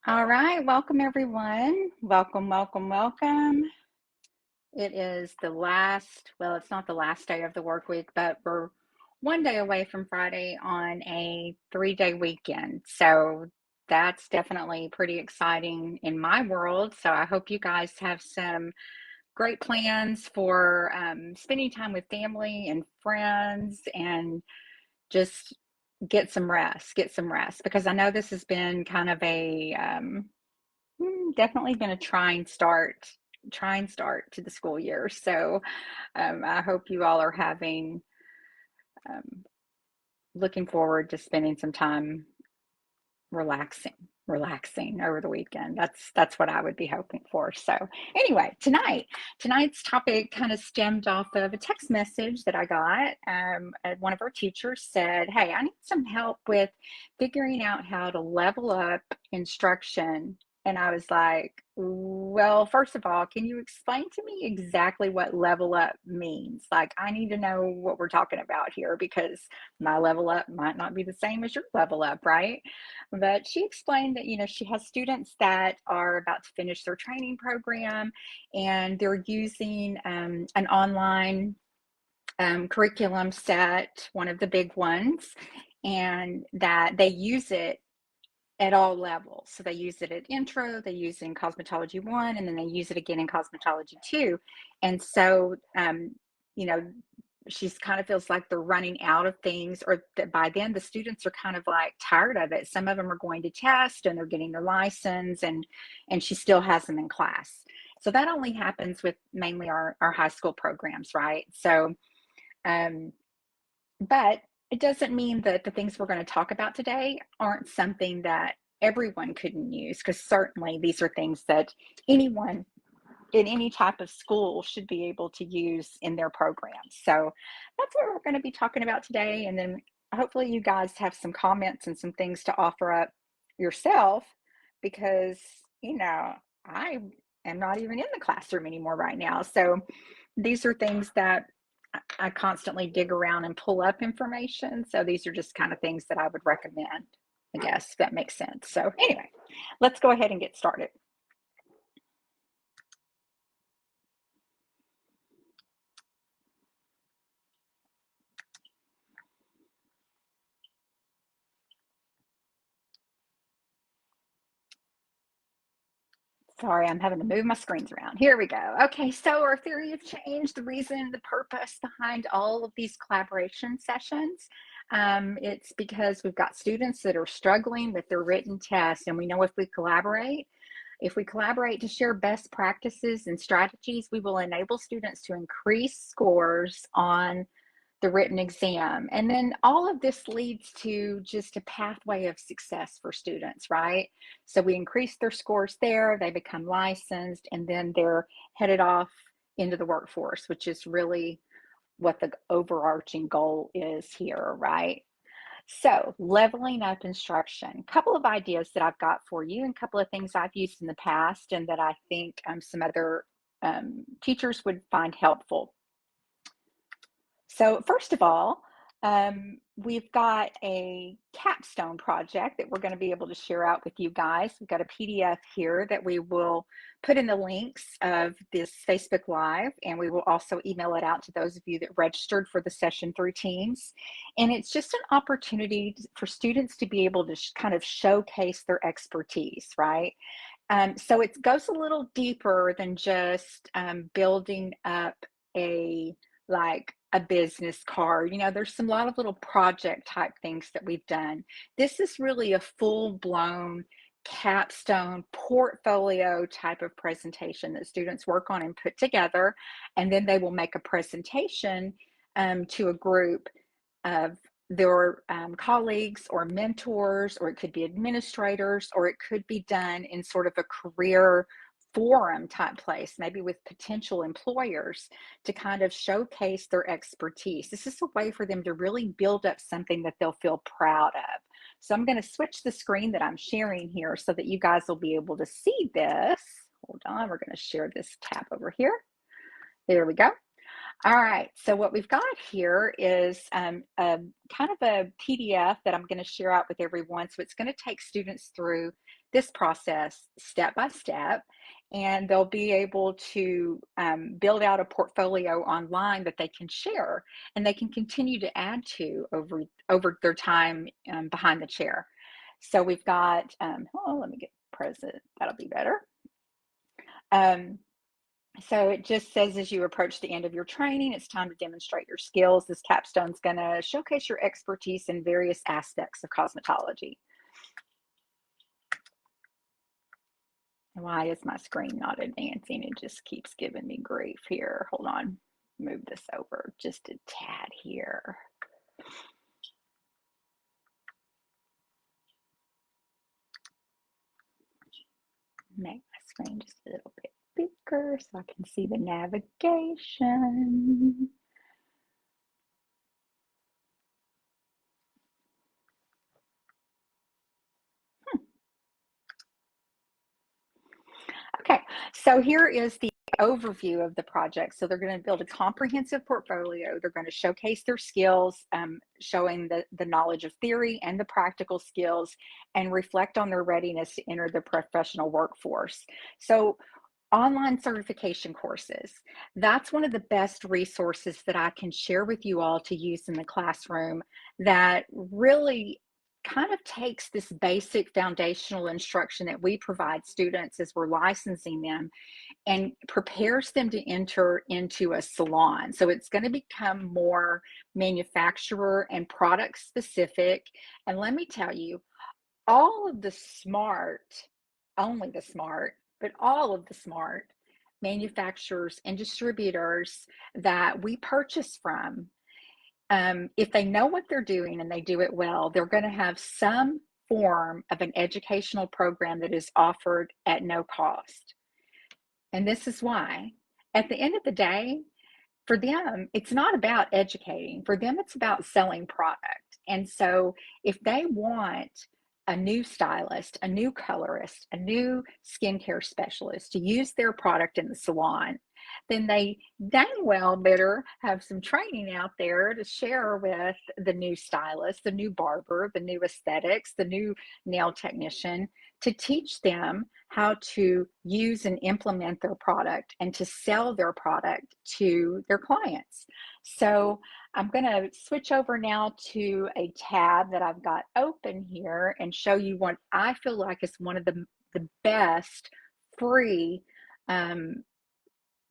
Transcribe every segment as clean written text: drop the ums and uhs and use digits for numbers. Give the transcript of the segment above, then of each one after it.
All right, welcome everyone. Welcome, welcome, welcome. It is the last, well, it's not the last day of the work week, but we're one day away from Friday on a 3-day weekend. So that's definitely pretty exciting in my world. So I hope you guys have some great plans for spending time with family and friends and just get some rest because I know this has been kind of a definitely been a trying start to the school year. So I hope you all are having, um, looking forward to spending some time relaxing over the weekend. That's what I would be hoping for. So anyway, tonight's topic kind of stemmed off of a text message that I got. One of our teachers said, "Hey, I need some help with figuring out how to level up instruction." And I was like, well, first of all, can you explain to me exactly what level up means? Like, I need to know what we're talking about here because my level up might not be the same as your level up, right? But she explained that, she has students that are about to finish their training program and they're using an online curriculum set, one of the big ones, and that they use it at all levels. So they use it at intro, they use it in cosmetology 1, and then they use it again in cosmetology 2. And so, you know, she's kind of feels like they're running out of things, or that by then the students are kind of like tired of it. Some of them are going to test and they're getting their license, and she still has them in class. So that only happens with mainly our high school programs, right? So um, but it doesn't mean that the things we're going to talk about today aren't something that everyone couldn't use, because certainly these are things that anyone in any type of school should be able to use in their programs. So that's what we're going to be talking about today. And then hopefully you guys have some comments and some things to offer up yourself, because, I am not even in the classroom anymore right now. So these are things that I constantly dig around and pull up information. So these are just kind of things that I would recommend, I guess, if that makes sense. So anyway, let's go ahead and get started. Sorry, I'm having to move my screens around. Here we go. Okay, so our theory of change, the reason, the purpose behind all of these collaboration sessions, it's because we've got students that are struggling with their written tests, and we know if we collaborate to share best practices and strategies, we will enable students to increase scores on the written exam. And then all of this leads to just a pathway of success for students, right? So we increase their scores there, they become licensed, and then they're headed off into the workforce, which is really what the overarching goal is here, right? So, leveling up instruction. A couple of ideas that I've got for you, and a couple of things I've used in the past, and that I think some other teachers would find helpful. So first of all, we've got a capstone project that we're going to be able to share out with you guys. We've got a PDF here that we will put in the links of this Facebook Live, and we will also email it out to those of you that registered for the session through Teams. And it's just an opportunity for students to be able to kind of showcase their expertise, right? So it goes a little deeper than just building up a like a business card. There's some lot of little project type things that we've done. This is really a full-blown capstone portfolio type of presentation that students work on and put together, and then they will make a presentation to a group of their colleagues or mentors, or it could be administrators, or it could be done in sort of a career forum type place, maybe with potential employers, to kind of showcase their expertise. This is a way for them to really build up something that they'll feel proud of. So I'm going to switch the screen that I'm sharing here so that you guys will be able to see this. Hold on, we're going to share this tab over here. There we go. All right, so what we've got here is a kind of a PDF that I'm going to share out with everyone. So it's going to take students through this process step by step, and they'll be able to build out a portfolio online that they can share and they can continue to add to over their time behind the chair. So we've got, oh, let me get present. That'll be better. Um, so it just says as you approach the end of your training, it's time to demonstrate your skills. This capstone is going to showcase your expertise in various aspects of cosmetology. Why is my screen not advancing? It just keeps giving me grief here. Hold on, move this over just a tad here. Make my screen just a little bit bigger so I can see the navigation. Okay, so here is the overview of the project. So they're going to build a comprehensive portfolio. They're going to showcase their skills, showing the knowledge of theory and the practical skills, and reflect on their readiness to enter the professional workforce. So online certification courses, that's one of the best resources that I can share with you all to use in the classroom that really kind of takes this basic foundational instruction that we provide students as we're licensing them and prepares them to enter into a salon. So it's going to become more manufacturer and product specific. And let me tell you, all of the smart, only the smart, but all of the smart manufacturers and distributors that we purchase from, if they know what they're doing and they do it well, they're going to have some form of an educational program that is offered at no cost. And this is why, at the end of the day, for them, it's not about educating. For them, it's about selling product. And so if they want a new stylist, a new colorist, a new skincare specialist to use their product in the salon, then they dang well better have some training out there to share with the new stylist, the new barber, the new aesthetics, the new nail technician, to teach them how to use and implement their product and to sell their product to their clients. So I'm going to switch over now to a tab that I've got open here and show you what I feel like is one of the best free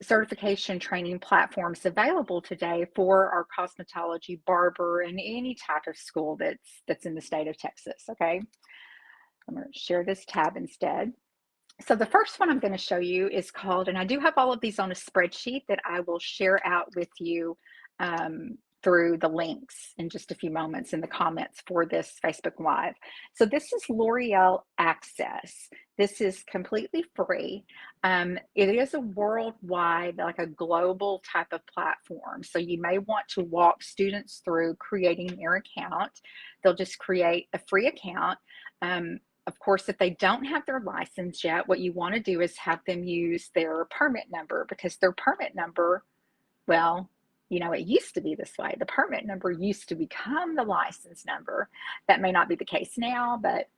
certification training platforms available today for our cosmetology, barber, and any type of school that's in the state of Texas. Okay, I'm going to share this tab instead. So the first one I'm going to show you is called, and I do have all of these on a spreadsheet that I will share out with you through the links in just a few moments in the comments for this Facebook Live. So this is L'Oreal Access. This is completely free. It is a worldwide, like a global type of platform. So you may want to walk students through creating their account. They'll just create a free account. Of course, if they don't have their license yet, what you want to do is have them use their permit number, because their permit number, well, you know, it used to be this way. The permit number used to become the license number. That may not be the case now, but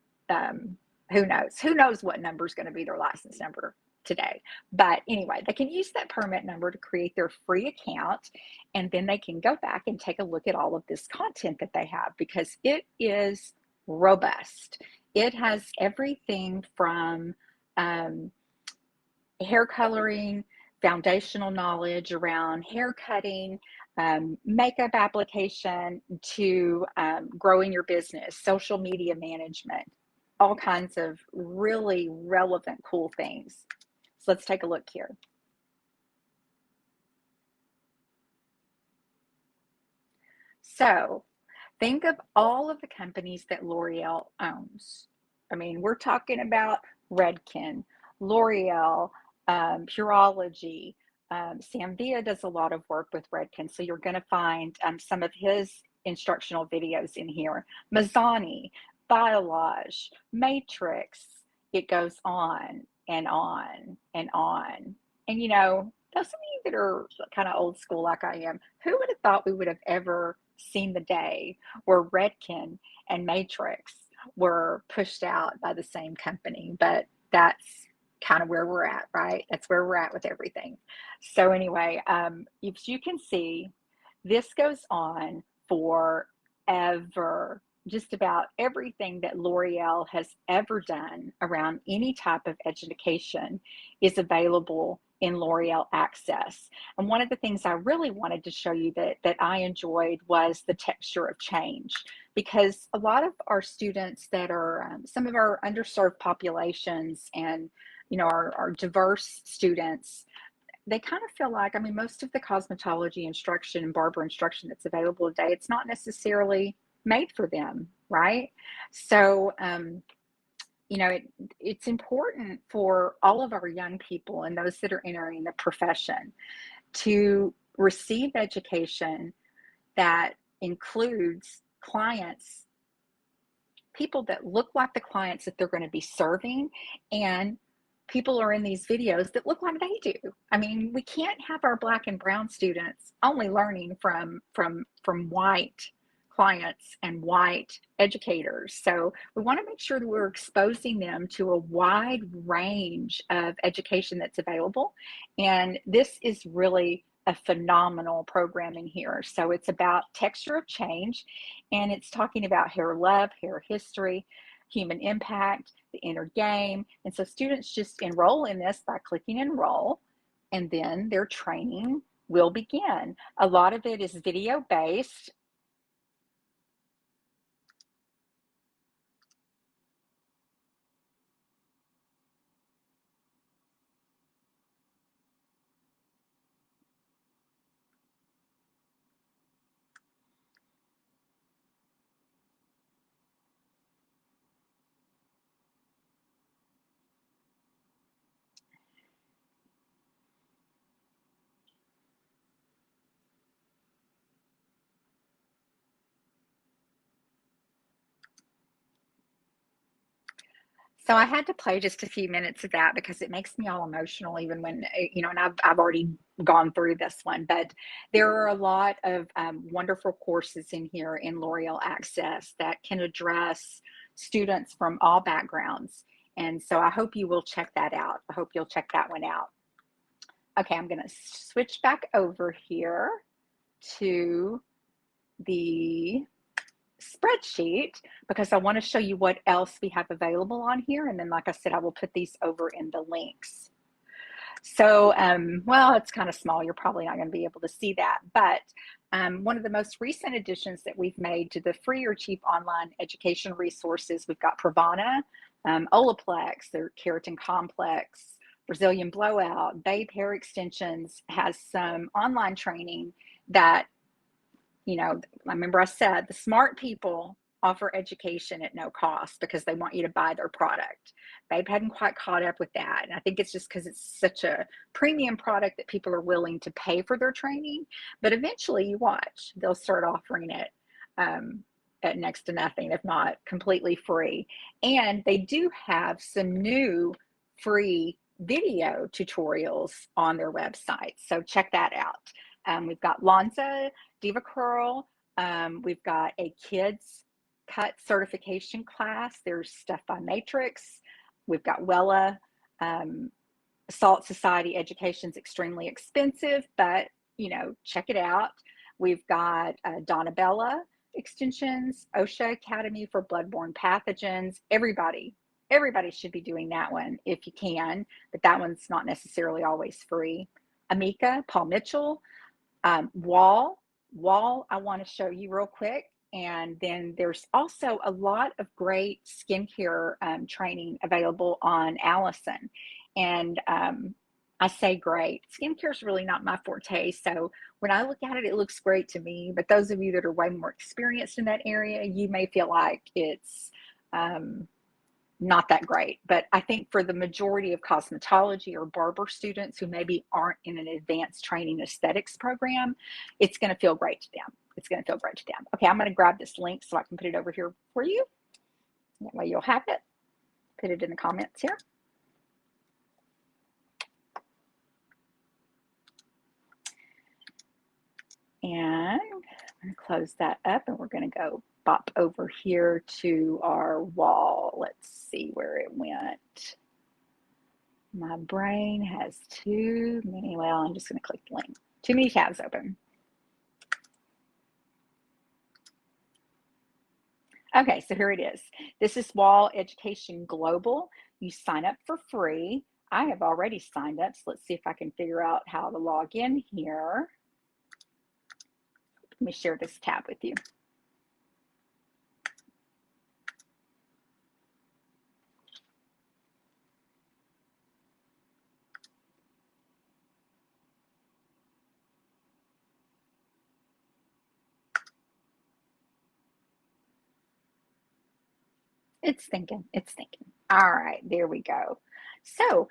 who knows? Who knows what number is going to be their license number today? But anyway, they can use that permit number to create their free account, and then they can go back and take a look at all of this content that they have, because it is robust. It has everything from hair coloring, foundational knowledge around hair cutting, makeup application, to growing your business, social media management, all kinds of really relevant, cool things. So let's take a look here. So think of all of the companies that L'Oreal owns. I mean, we're talking about Redken, L'Oreal, Purology. Sam Villa does a lot of work with Redken, so you're going to find some of his instructional videos in here. Mazzani, Biolage, Matrix. It goes on and on and on. And you know, those of you that are kind of old school like I am, who would have thought we would have ever seen the day where Redken and Matrix were pushed out by the same company, but that's kind of where we're at, right? That's where we're at with everything. So anyway, if you can see, this goes on forever. Just about everything that L'Oreal has ever done around any type of education is available in L'Oreal Access. And one of the things I really wanted to show you that I enjoyed was the texture of change, because a lot of our students that are some of our underserved populations and our diverse students, they kind of feel like, I mean, most of the cosmetology instruction and barber instruction that's available today, it's not necessarily made for them, right? So, it's important for all of our young people and those that are entering the profession to receive education that includes clients, people that look like the clients that they're going to be serving, and people are in these videos that look like they do. I mean, we can't have our Black and brown students only learning from white clients and white educators. So we want to make sure that we're exposing them to a wide range of education that's available. And this is really a phenomenal programming here. So it's about texture of change, and it's talking about hair love, hair history, human impact, the inner game. And so students just enroll in this by clicking enroll, and then their training will begin. A lot of it is video based. So I had to play just a few minutes of that because it makes me all emotional, even when, and I've already gone through this one. But there are a lot of wonderful courses in here in L'Oreal Access that can address students from all backgrounds. And so I hope you will check that out. I hope you'll check that one out. Okay, I'm going to switch back over here to the spreadsheet because I want to show you what else we have available on here. And then, like I said, I will put these over in the links. So, well, it's kind of small. You're probably not going to be able to see that. But one of the most recent additions that we've made to the free or cheap online education resources, we've got Pravana, Olaplex, their Keratin Complex, Brazilian Blowout, Babe Hair Extensions has some online training that, I remember I said the smart people offer education at no cost because they want you to buy their product. Babe hadn't quite caught up with that. And I think it's just because it's such a premium product that people are willing to pay for their training. But eventually, you watch, they'll start offering it at next to nothing, if not completely free. And they do have some new free video tutorials on their website. So check that out. We've got Lonza, Diva Curl. We've got a kids cut certification class. There's stuff by Matrix. We've got Wella. Salt Society education's extremely expensive, but check it out. We've got Donabella extensions, OSHA Academy for bloodborne pathogens. Everybody should be doing that one if you can, but that one's not necessarily always free. Amika, Paul Mitchell, Wall, I want to show you real quick. And then there's also a lot of great skincare training available on Allison. And I say great. Skincare is really not my forte. So when I look at it, it looks great to me. But those of you that are way more experienced in that area, you may feel like it's not that great. But I think for the majority of cosmetology or barber students who maybe aren't in an advanced training aesthetics program, it's going to feel great to them. It's going to feel great to them. Okay, I'm going to grab this link so I can put it over here for you. That way you'll have it. Put it in the comments here. And I'm going to close that up and we're going to go bop over here to our wall. Let's see where it went. My brain has too many, well, I'm just going to click the link. Too many tabs open. Okay, so here it is. This is Wall Education Global. You sign up for free. I have already signed up, so let's see if I can figure out how to log in here. Let me share this tab with you. It's thinking, it's thinking. All right, there we go. So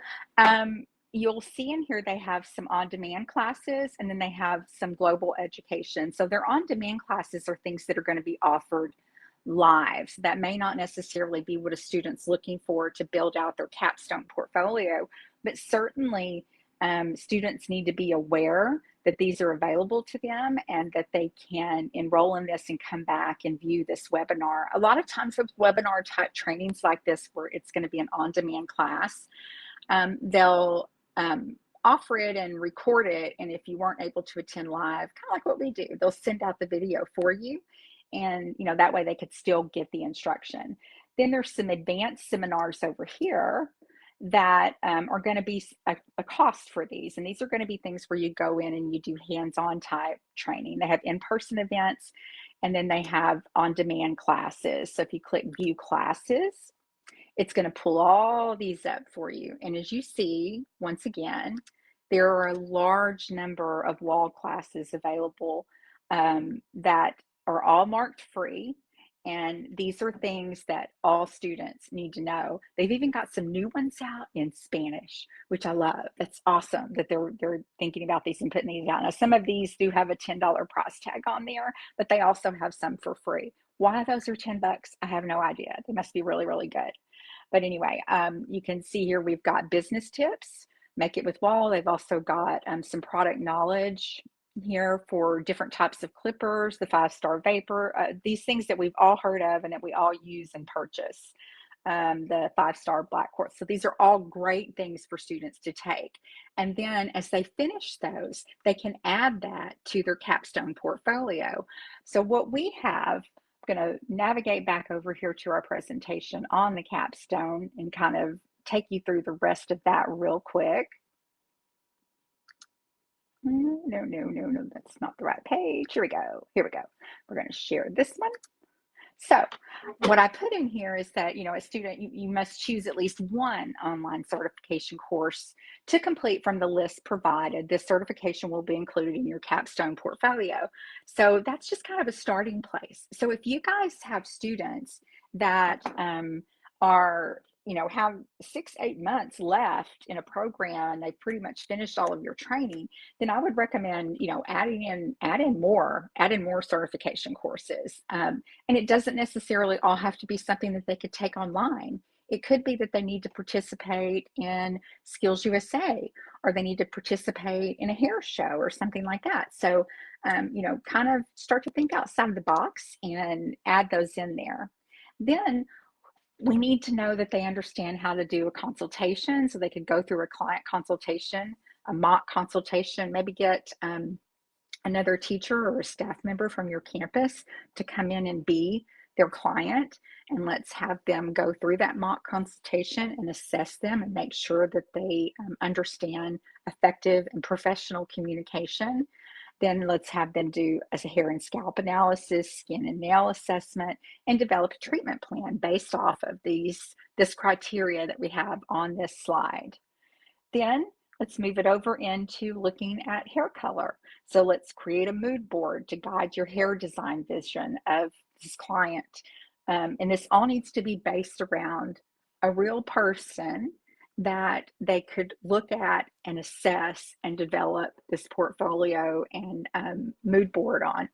you'll see in here they have some on-demand classes, and then they have some global education. So their on-demand classes are things that are going to be offered live. So that may not necessarily be what a student's looking for to build out their capstone portfolio, but certainly students need to be aware that these are available to them and that they can enroll in this and come back and view this webinar. A lot of times with webinar type trainings like this, where it's going to be an on-demand class, they'll offer it and record it. And if you weren't able to attend live, kind of like what we do, they'll send out the video for you. And that way they could still get the instruction. Then there's some advanced seminars over here that are going to be a cost for these. And these are going to be things where you go in and you do hands-on type training. They have in-person events, and then they have on-demand classes. So if you click view classes, it's going to pull all these up for you. And as you see, once again, there are a large number of wall classes available that are all marked free. And these are things that all students need to know. They've even got some new ones out in Spanish, which I love. That's awesome that they're thinking about these and putting these out. Now, some of these do have a $10 price tag on there, but they also have some for free. Why those are $10, I have no idea. They must be really, really good. But anyway, you can see here we've got business tips, make it with Wall. They've also got some product knowledge here for different types of clippers, the 5-star vapor, these things that we've all heard of and that we all use and purchase, the 5-star black quartz. So these are all great things for students to take. And then as they finish those, they can add that to their capstone portfolio. So what we have, I'm going to navigate back over here to our presentation on the capstone and kind of take you through the rest of that real quick. No, that's not the right page. Here we go. We're going to share this one. So what I put in here is that, a student, you must choose at least one online certification course to complete from the list provided. This certification will be included in your capstone portfolio. So that's just kind of a starting place. So if you guys have students that are, have 6-8 months left in a program and they've pretty much finished all of your training, then I would recommend, add in more certification courses. And it doesn't necessarily all have to be something that they could take online. It could be that they need to participate in Skills USA, or they need to participate in a hair show or something like that. So, kind of start to think outside of the box and add those in there. Then we need to know that they understand how to do a consultation, so they could go through a client consultation, a mock consultation, maybe get another teacher or a staff member from your campus to come in and be their client, and let's have them go through that mock consultation and assess them and make sure that they understand effective and professional communication. Then let's have them do a hair and scalp analysis, skin and nail assessment, and develop a treatment plan based off of this criteria that we have on this slide. Then let's move it over into looking at hair color. So let's create a mood board to guide your hair design vision of this client. And this all needs to be based around a real person that they could look at and assess and develop this portfolio and mood board on.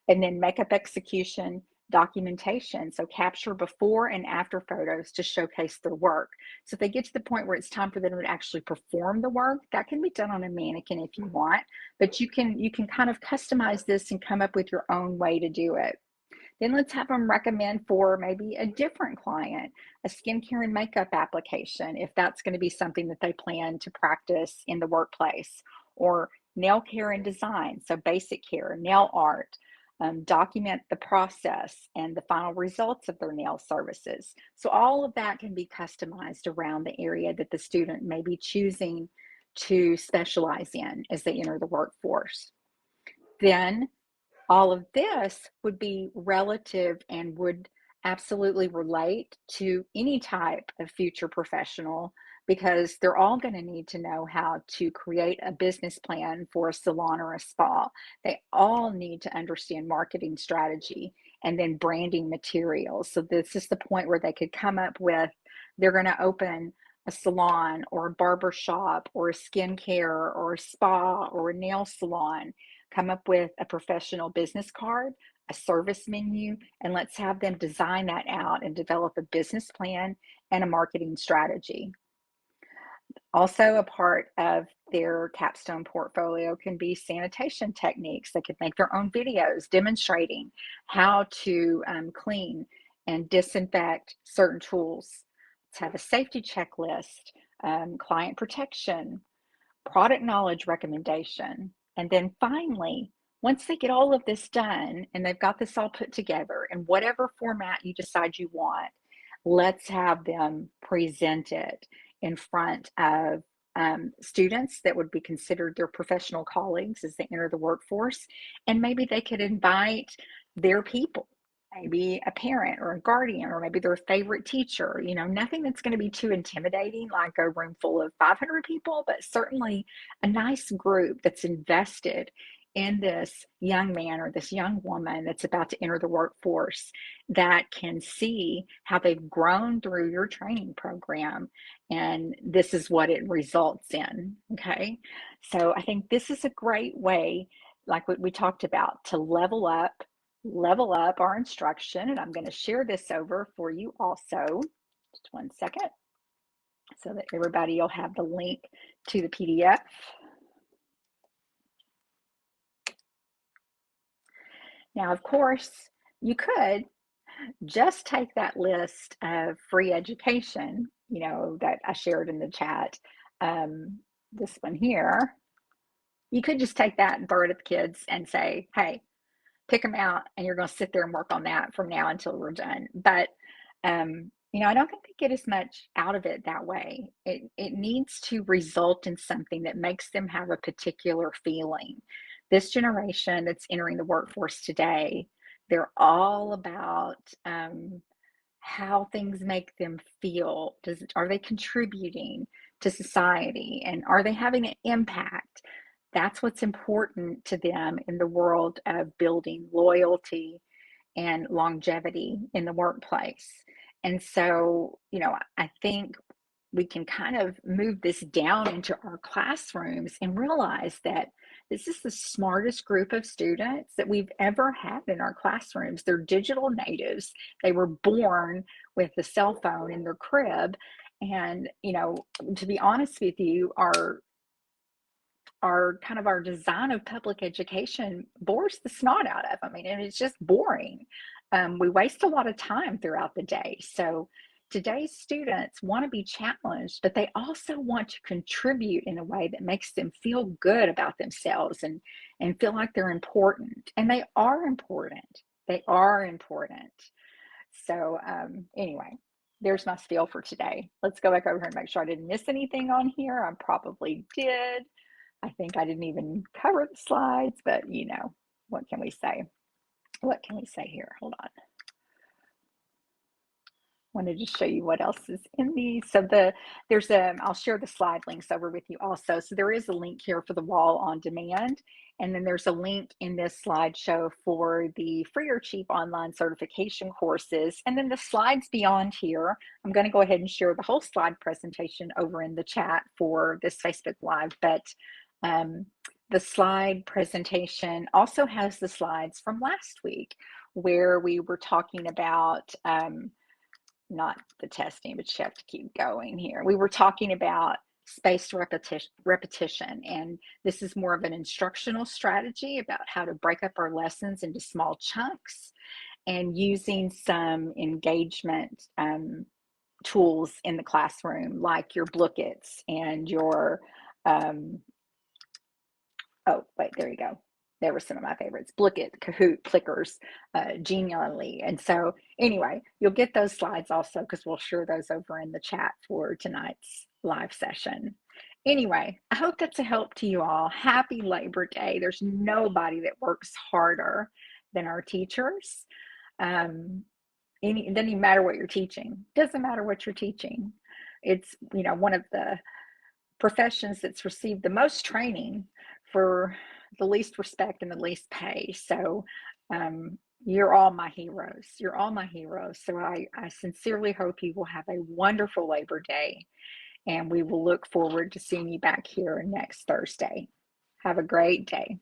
And then makeup execution, documentation. So capture before and after photos to showcase their work. So if they get to the point where it's time for them to actually perform the work, that can be done on a mannequin if you want, but you can kind of customize this and come up with your own way to do it. Then let's have them recommend for maybe a different client, a skincare and makeup application, if that's going to be something that they plan to practice in the workplace, or nail care and design, so basic care, nail art. Document the process and the final results of their nail services. So all of that can be customized around the area that the student may be choosing to specialize in as they enter the workforce. Then all of this would be relative and would absolutely relate to any type of future professional, because they're all going to need to know how to create a business plan for a salon or a spa. They all need to understand marketing strategy and then branding materials. So this is the point where they could come up with, they're going to open a salon or a barber shop or a skincare or a spa or a nail salon. Come up with a professional business card, a service menu, and let's have them design that out and develop a business plan and a marketing strategy. Also, a part of their capstone portfolio can be sanitation techniques. They could make their own videos demonstrating how to clean and disinfect certain tools. Let's have a safety checklist, client protection, product knowledge recommendation. And then finally, once they get all of this done and they've got this all put together in whatever format you decide you want, let's have them present it in front of students that would be considered their professional colleagues as they enter the workforce. And maybe they could invite their people, maybe a parent or a guardian, or maybe their favorite teacher. Nothing that's going to be too intimidating, like a room full of 500 people, but certainly a nice group that's invested in this young man or this young woman that's about to enter the workforce, that can see how they've grown through your training program, and this is what it results in. Okay, so I think this is a great way, like what we talked about, to level up our instruction. And I'm going to share this over for you also. Just one second, so that everybody will have the link to the PDF. Now, of course, you could just take that list of free education, that I shared in the chat, this one here. You could just take that and throw it at the kids and say, hey, pick them out, and you're going to sit there and work on that from now until we're done. But I don't think they get as much out of it that way. It needs to result in something that makes them have a particular feeling. This generation that's entering the workforce today, they're all about how things make them feel. Are they contributing to society, and are they having an impact? That's what's important to them in the world of building loyalty and longevity in the workplace. And so, I think we can kind of move this down into our classrooms and realize that this is the smartest group of students that we've ever had in our classrooms. They're digital natives. They were born with the cell phone in their crib. And, to be honest with you, our design of public education bores the snot out of them. And it's just boring. We waste a lot of time throughout the day. So today's students want to be challenged, but they also want to contribute in a way that makes them feel good about themselves and feel like they're important. And they are important. They are important. So anyway, there's my spiel for today. Let's go back over here and make sure I didn't miss anything on here. I probably did. I think I didn't even cover the slides, but what can we say? What can we say here? Hold on. Wanted to show you what else is in these. So I'll share the slide links over with you also. So there is a link here for the wall on demand. And then there's a link in this slideshow for the free or cheap online certification courses. And then the slides beyond here, I'm going to go ahead and share the whole slide presentation over in the chat for this Facebook Live. But the slide presentation also has the slides from last week, where we were talking about not the testing, but you have to keep going here. We were talking about spaced repetition, and this is more of an instructional strategy about how to break up our lessons into small chunks and using some engagement tools in the classroom, like your Blookits and your, um, oh, wait, there you go. There were some of my favorites: Blookit, Kahoot, Clickers, Genially. And so, anyway, you'll get those slides also because we'll share those over in the chat for tonight's live session. Anyway, I hope that's a help to you all. Happy Labor Day. There's nobody that works harder than our teachers. It doesn't even matter what you're teaching. It doesn't matter what you're teaching. It's, one of the professions that's received the most training for the least respect and the least pay. So you're all my heroes. You're all my heroes. So I sincerely hope you will have a wonderful Labor Day, and we will look forward to seeing you back here next Thursday. Have a great day.